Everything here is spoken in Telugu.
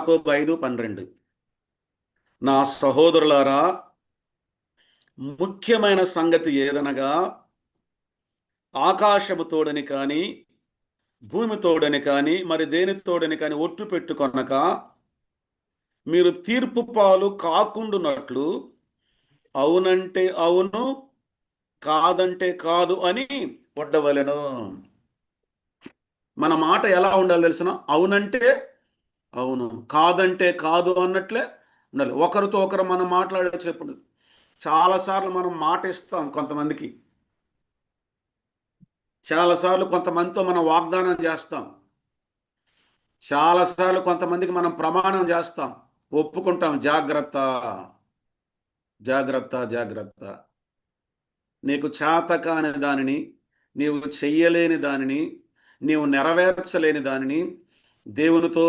యాకోబు 5:12. నా సహోదరులారా, ముఖ్యమైన సంగతి ఏదనగా ఆకాశము తోడని కానీ భూమి తోడని కానీ మరి దేని తోడని కానీ ఒట్టు పెట్టుకొనక మీరు తీర్పు పాలు కాకుండునట్లు అవునంటే అవును, కాదంటే కాదు అని ఉండవలెను. మన మాట ఎలా ఉండాలి తెలిసిన? అవునంటే అవును, కాదంటే కాదు అన్నట్లే ఉండాలి. ఒకరితో ఒకరు మనం మాట్లాడేటప్పుడు చాలాసార్లు మనం మాట ఇస్తాం కొంతమందికి, చాలాసార్లు కొంతమందితో మనం వాగ్దానం చేస్తాం, చాలాసార్లు కొంతమందికి మనం ప్రమాణం చేస్తాం, ఒప్పుకుంటాం. జాగ్రత్త, జాగ్రత్త, జాగ్రత్త. నీకు చేతకాని దానిని, నీవు చెయ్యలేని దానిని, నీవు నెరవేర్చలేని దానిని దేవునితో